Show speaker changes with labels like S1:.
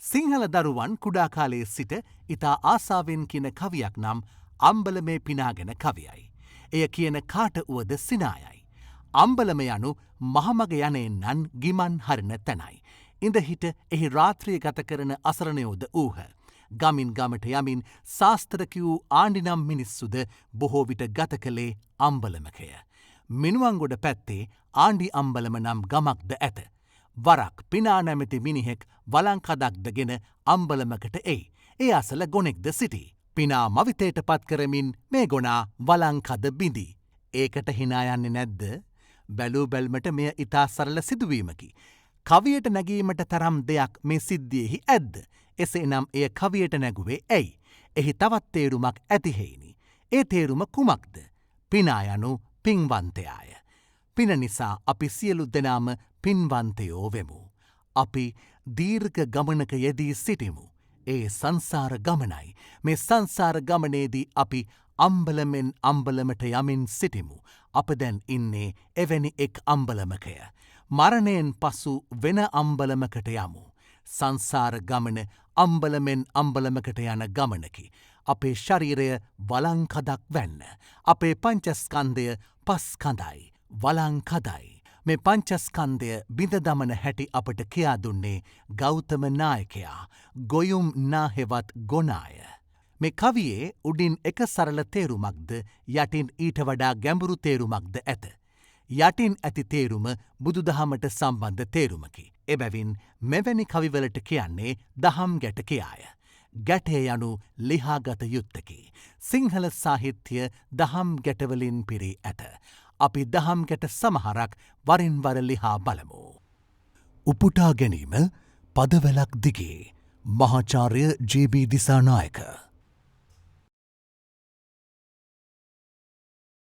S1: සිංහල දරුවන් කුඩා කාලයේ සිට ඉතා ආසාවෙන් කියන කවියක් නම් අම්බලමේ පිනාගෙන කවියයි. එය කියන කාට වුවද සිනායයි. අම්බලම යනු මහමග යනෙන්නන් ගිමන් හරින තැනයි. ඉඳහිට එහි රාත්‍රිය ගත කරන අසරණයෝද වූහ. ගමින් ගමට යමින් ශාස්ත්‍රක වූ ආණ්ඩිනම් මිනිස්සුද බොහෝ විට ගත කළේ අම්බලමකය. මිනුවන්ගොඩ පැත්තේ ආණ්ඩි අම්බලම නම් ගමක්ද ඇත. වරක් පිනා නැමැති මිනිහෙක් වලංකදක්දගෙන අම්බලමකට එයි. ඒ අසල ගොනෙක්ද සිටි. පිනා මවිතයට පත් කරමින් මේ ගොනා වලංකද බිඳි. ඒකට හිනායන්නේ නැද්ද? බැලූ බැල්මට මෙය ඉතා සරල සිදුවීමකි. කවියට නැගීමට තරම් දෙයක් මේ සිද්ධියෙහි ඇද්ද? එසේ නම් එය කවියට නැගුවේ ඇයි? එහි තවත් තේරුමක් ඇතිහෙයිනි. ඒ තේරුම කුමක්ද? පිනා යනු පින්වන්තයාය. පින නිසා අපි සියලු දෙනාම පින්වන්තයෝ වෙමු. අපි දීර්ඝ ගමනක යෙදී සිටිමු. ඒ සංසාර ගමනයි. මේ සංසාර ගමනේදී අපි අම්බලමෙන් අම්බලමට යමින් සිටිමු. අප දැන් ඉන්නේ එවැනි එක් අම්බලමකය. මරණයෙන් පසු වෙන අම්බලමකට යමු. සංසාර ගමන අම්බලමෙන් අම්බලමකට යන ගමනකි. අපේ ශරීරය වලංකදක් වැන්න. අපේ පංචස්කන්ධය පස්කඳයි. වලංකදයි. මේ පංචස්කන්ධය බිඳ දමන හැටි අපට කියා දුන්නේ ගෞතම නායකයා. ගොයුම් නාහෙවත් ගොනාය. මේ කවියේ උඩින් එක සරල තේරුමක්ද යටින් ඊට වඩා ගැඹුරු තේරුමක්ද ඇත. යටින් ඇති තේරුම බුදුදහමට සම්බන්ධ තේරුමකි. එබැවින් මෙවැනි කවිවලට කියන්නේ දහම් ගැට කියාය. ගැටය යනු ලිහාගත යුත්තකි. සිංහල සාහිත්‍ය දහම් ගැටවලින් පිරී ඇත. අපි දහම් ගැට සමහරක් වරින් වර ලිහා බලමු. උපුටා ගැනීම පදවැලක් දිගේ මහාචාර්ය ජේ.බී. දිසානායක.